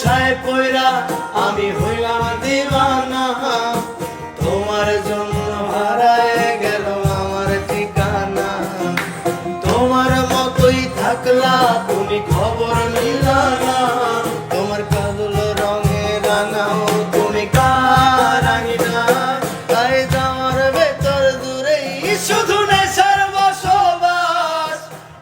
নেশায় পয়রা আমি হইলাম দিওয়ানা, তোমার জন্য হারায় গেল আমার ঠিকানা। তোমার মতোই থাকলা তুমি খবর নিলা না, তোমার কাজল রঙে রাঙাও তুমি কারাঙিনা। তাই তোমার ভেতর দূরেই শুধু নেশার বসবাস,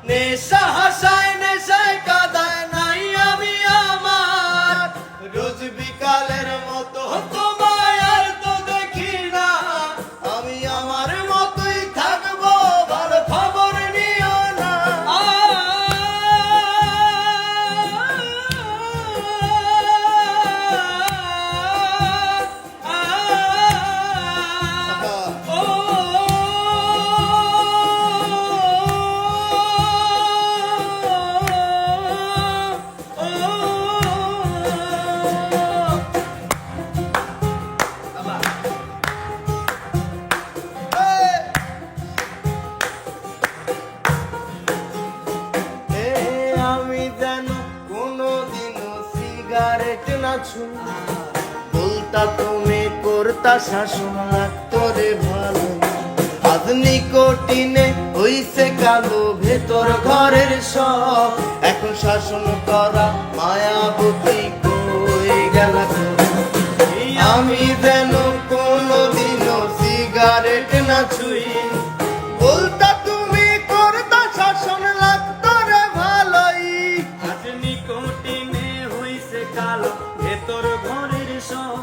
নেশা হাসায় নেশায় কাঁদায় নাই আমি আমার। রোজ বিকালের মতো তোমায় আর তো দেখি না, আমি আমার মতোই থাকবো ভালো খবর নিও না। আমি যেন কোনোদিনও সিগারেট না ছুঁ, বলতা তুমি করতা শাসন লাগতো রে ভালো। আজ নিকোটিনে হইছে কালো ভেতর ঘরের সব, এখন শাসন করা মায়াবতী কই গেল। আমি যেন কোনোদিনও সিগারেট না ছুঁই, বলতা তুমি করতা শাসন লাগতো রে ভালোই। আজ নিকোটিনে হইছে কালো ভেতর ঘরের সব,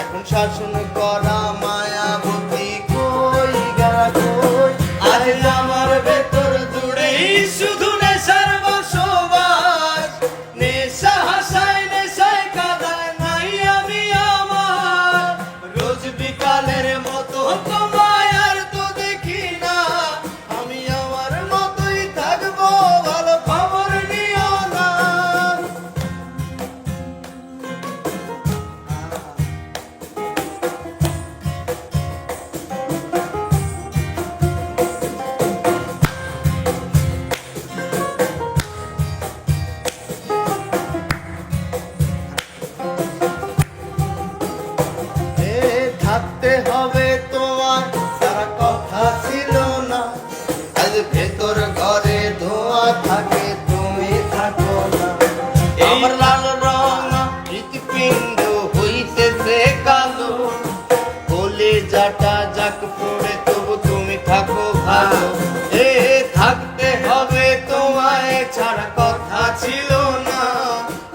এখন শাসন করা মায়াবতী কই গেল কই। আজ আমার ভেতর জুড়েই শুধু নেশার বসবাস, নেশা হাসায় নেশায় কাঁদায় নাই আমি আমার। রোজ বিকালের মতো তোমায় আর তো দেখি না, আমি আমার মতোই থাকবো ভালো খবর নিও না। থাকতে হবে তোমার সারা কথা ছিল না, আজ ভেতর ঘরে ধোয়া থাকে তুমি থাকো না। আমার লাল রঙা হৃৎপিণ্ড হইতেছে কালো, বলে যাটা যাক পড়ে তবু তুমি থাকো ভালো। থাকতে হবে তোমায় ছাড়া কথা ছিল না,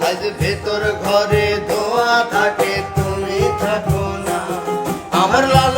আজ ভেতর ঘরে ধোয়া থাকে তুমি থাকো না। আমার লাল